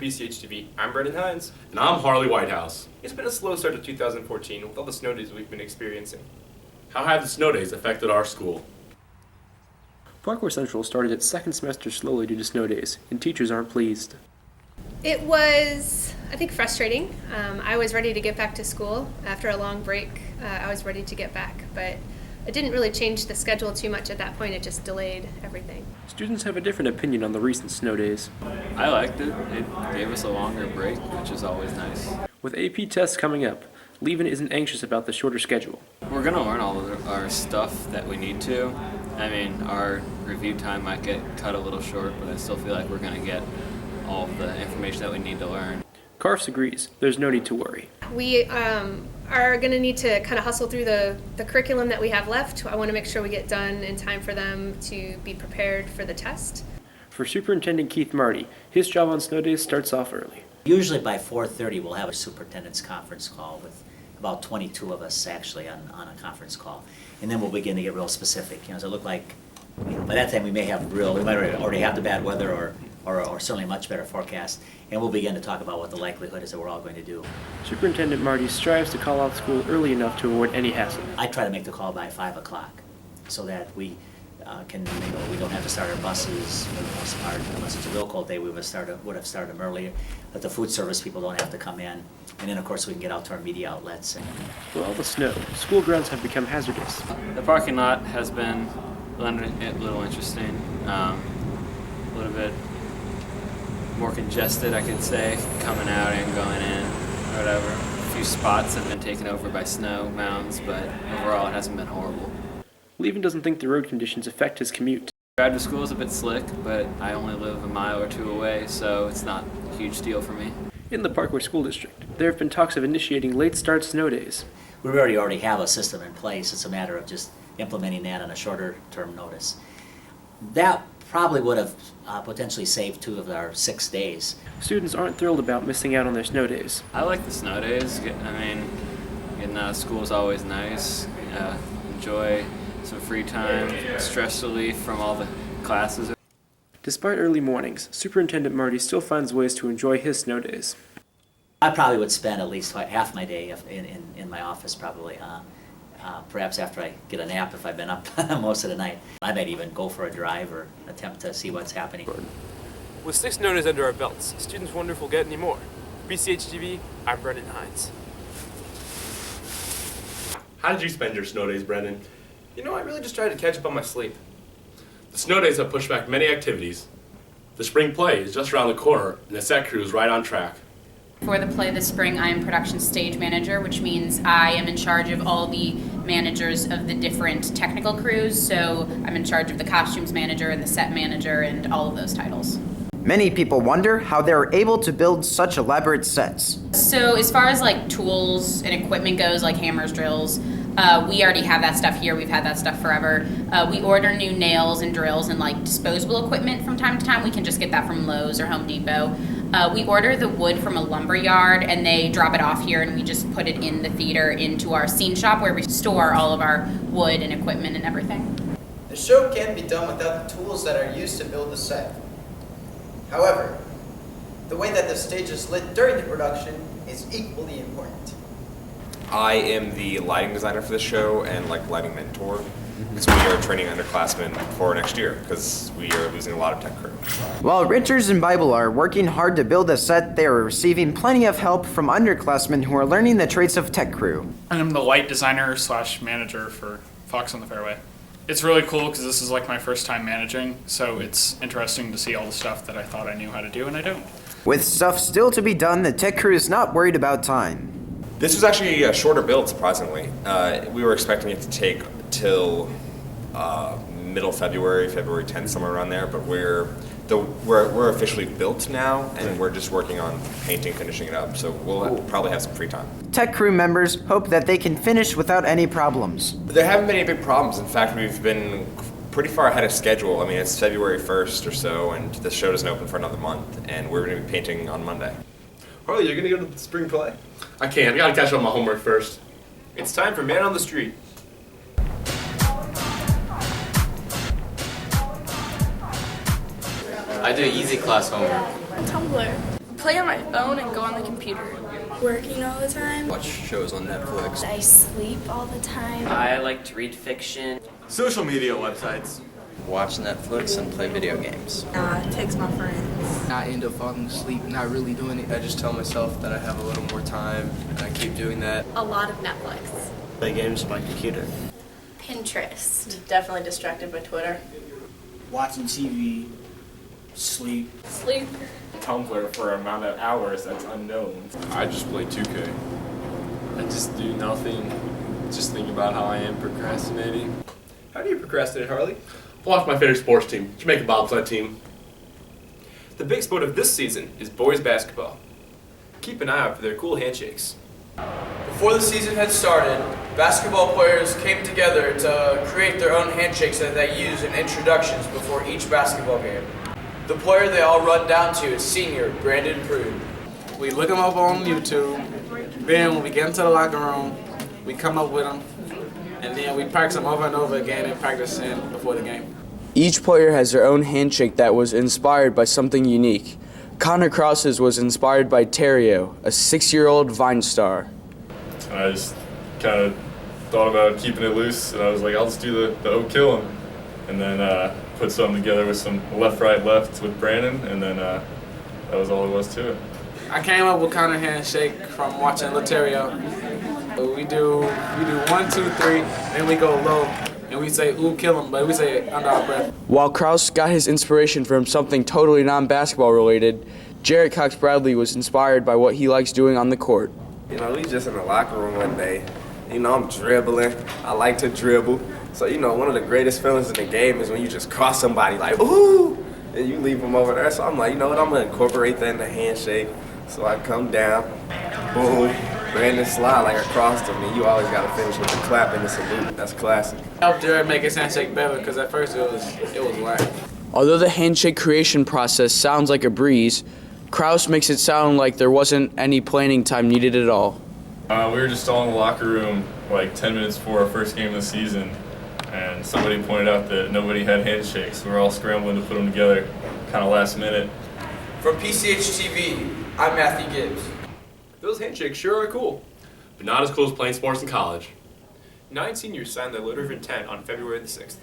PCHtv, I'm Brendan Hines. And I'm Harley Whitehouse. It's been a slow start to 2014 with all the snow days we've been experiencing. How have the snow days affected our school? Parkway Central started its second semester slowly due to snow days, and teachers aren't pleased. It was, I think, frustrating. I was ready to get back to school. After a long break, I was ready to get back, but it didn't really change the schedule too much at that point. It just delayed everything. Students have a different opinion on the recent snow days. I liked it. It gave us a longer break, which is always nice. With AP tests coming up, Levin isn't anxious about the shorter schedule. We're going to learn all of our stuff that we need to. I mean, our review time might get cut a little short, but I still feel like we're going to get all of the information that we need to learn. Karfs agrees. There's no need to worry. We are going to need to kind of hustle through the curriculum that we have left. I want to make sure we get done in time for them to be prepared for the test. For Superintendent Keith Marty, his job on snow days starts off early. Usually by 4:30 we'll have a superintendent's conference call with about 22 of us actually on a conference call. And then we'll begin to get real specific. Does it look like, by that time we might already have the bad weather or certainly a much better forecast, and we'll begin to talk about what the likelihood is that we're all going to do. Superintendent Marty strives to call out school early enough to avoid any hassle. I try to make the call by 5 o'clock so that we we don't have to start our buses for the most part. Unless it's a real cold day, we would have started them earlier. But the food service people don't have to come in. And then, of course, we can get out to our media outlets. With all the snow, school grounds have become hazardous. The parking lot has been a little interesting, a little bit more congested, I could say, coming out and going in, or whatever. A few spots have been taken over by snow mounds, but overall it hasn't been horrible. Levin doesn't think the road conditions affect his commute. Drive to school is a bit slick, but I only live a mile or two away, so it's not a huge deal for me. In the Parkway School District, there have been talks of initiating late start snow days. We already have a system in place. It's a matter of just implementing that on a shorter term notice. That probably would have potentially saved 2 of our 6 days. Students aren't thrilled about missing out on their snow days. I like the snow days. Getting out of school is always nice. Enjoy some free time, stress relief from all the classes. Despite early mornings, Superintendent Marty still finds ways to enjoy his snow days. I probably would spend at least half my day in my office probably. Perhaps after I get a nap if I've been up most of the night. I might even go for a drive or attempt to see what's happening. With 6 snow days under our belts, students wonder if we'll get any more. PCHtv, I'm Brendan Hines. How did you spend your snow days, Brendan? I really just tried to catch up on my sleep. The snow days have pushed back many activities. The spring play is just around the corner, and the set crew is right on track. For the play this spring, I am production stage manager, which means I am in charge of all the managers of the different technical crews. So I'm in charge of the costumes manager and the set manager and all of those titles. Many people wonder how they're able to build such elaborate sets. So as far as like tools and equipment goes, like hammers, drills, we already have that stuff here. We've had that stuff forever. We order new nails and drills and like disposable equipment from time to time. We can just get that from Lowe's or Home Depot. We order the wood from a lumber yard and they drop it off here and we just put it in the theater into our scene shop where we store all of our wood and equipment and everything. The show can't be done without the tools that are used to build the set. However, the way that the stage is lit during the production is equally important. I am the lighting designer for the show and lighting mentor. Because we are training underclassmen for next year because we are losing a lot of tech crew. While Richards and Bible are working hard to build a set, they are receiving plenty of help from underclassmen who are learning the traits of tech crew. I'm the light designer / manager for Fox on the Fairway. It's really cool because this is like my first time managing, so it's interesting to see all the stuff that I thought I knew how to do and I don't. With stuff still to be done, the tech crew is not worried about time. This was actually a shorter build, surprisingly. We were expecting it to take till middle February 10th, somewhere around there, but we're officially built now, and we're just working on painting, finishing it up, so we'll probably have some free time. Tech crew members hope that they can finish without any problems. There haven't been any big problems. In fact, we've been pretty far ahead of schedule. I mean, it's February 1st or so, and the show doesn't open for another month, and we're going to be painting on Monday. Harley, you're going to go to the spring play? I can't. I gotta catch up on my homework first. It's time for Man on the Street. I do easy class homework. Tumblr. play on my phone and go on the computer. Working all the time. Watch shows on Netflix. I sleep all the time. I like to read fiction. Social media websites. Watch Netflix and play video games. Text my friends. I end up falling asleep, not really doing it. I just tell myself that I have a little more time, and I keep doing that. A lot of Netflix. Play games on my computer. Pinterest. Definitely distracted by Twitter. Watching TV, sleep. Sleep. Tumblr for an amount of hours that's unknown. I just play 2K. I just do nothing, just think about how I am procrastinating. How do you procrastinate, Harley? Watch my favorite sports team, Jamaica bobsled team. The big sport of this season is boys basketball. Keep an eye out for their cool handshakes. Before the season had started, basketball players came together to create their own handshakes that they use in introductions before each basketball game. The player they all run down to is senior Brandon Prude. We look them up on YouTube. Then when we get into the locker room, we come up with them, and then we practice them over and over again and practice before the game. Each player has their own handshake that was inspired by something unique. Connor Krause's was inspired by Terrio, a 6-year-old Vine star. I just kind of thought about keeping it loose, and I was like, I'll just do the "oh kill him," and then put something together with some left, right, left with Brandon, and then that was all there was to it. I came up with Connor handshake from watching Terrio. We do 1, 2, 3, then we go low, and we say "ooh, kill him," but we say it under our breath. While Krause got his inspiration from something totally non-basketball related, Jarrett Cox Bradley was inspired by what he likes doing on the court. You know, we just in the locker room one day. You know, I'm dribbling. I like to dribble. So, you know, one of the greatest feelings in the game is when you just cross somebody like, ooh, and you leave them over there. So I'm like, you know what, I'm going to incorporate that in the handshake. So I come down, boom, Brandon slide like across them, and you always got to finish with the clap and the salute. That's classic. Helped Jared make his handshake better because at first it was whack. Although the handshake creation process sounds like a breeze, Krause makes it sound like there wasn't any planning time needed at all. We were just all in the locker room like 10 minutes before our first game of the season, and somebody pointed out that nobody had handshakes. We were all scrambling to put them together kind of last minute. From PCHtv, I'm Matthew Gibbs. Those handshakes sure are cool. But not as cool as playing sports in college. 9 seniors signed their letter of intent on February the 6th.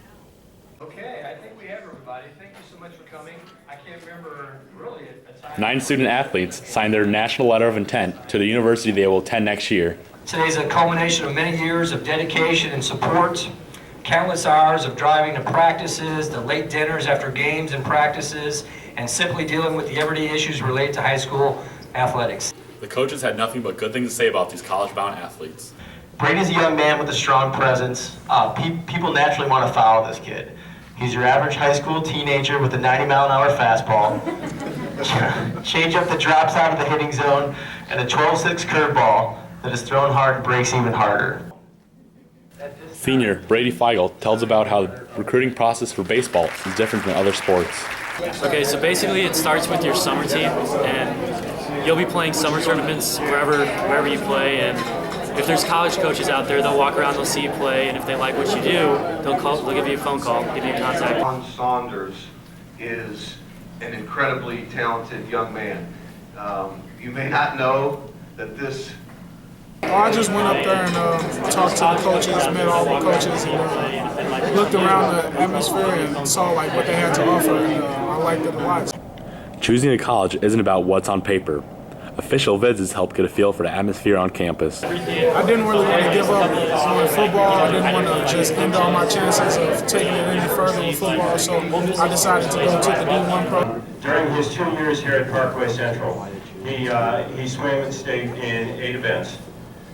Okay, I think we have everybody. Thank you so much for coming. I can't remember really a time. 9 student athletes signed their national letter of intent to the university they will attend next year. Today's a culmination of many years of dedication and support, countless hours of driving to practices, the late dinners after games and practices, and simply dealing with the everyday issues related to high school athletics. The coaches had nothing but good things to say about these college-bound athletes. Brady's a young man with a strong presence. People naturally want to follow this kid. He's your average high school teenager with a 90-mile-an-hour fastball. Change up that drops out of the hitting zone, and a 12-6 curveball that is thrown hard and breaks even harder. Senior Brady Feigl tells about how the recruiting process for baseball is different than other sports. Okay, so basically it starts with your summer team, and you'll be playing summer tournaments wherever you play, and if there's college coaches out there, they'll walk around, they'll see you play, and if they like what you do, they'll give you a phone call, give you a contact. John Saunders is an incredibly talented young man. You may not know that this. I just went up there and talked to the coaches, met all the coaches, and looked around the atmosphere and saw like what they had to offer, and I liked it a lot. Choosing a college isn't about what's on paper. Official visits help get a feel for the atmosphere on campus. I didn't really want to give up on football. I didn't want to just end all my chances of taking it any further with football, so I decided to go to the D1 program. During his 2 years here at Parkway Central, he swam in state in 8 events.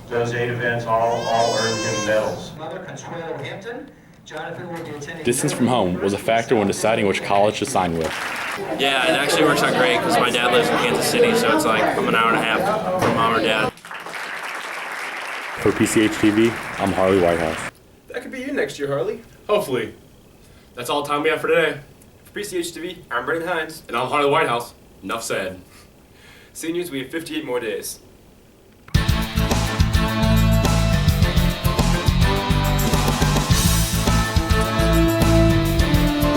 Those 8 events all earned him medals. Mother Consuelo Hampton. Jonathan will be attending. Distance from home was a factor when deciding which college to sign with. Yeah, it actually works out great because my dad lives in Kansas City, so it's like I'm an hour and a half from mom or dad. For PCHtv, I'm Harley Whitehouse. That could be you next year, Harley. Hopefully. That's all the time we have for today. For PCHtv, I'm Brendan Hines. And I'm Harley Whitehouse. Enough said. Seniors, we have 58 more days.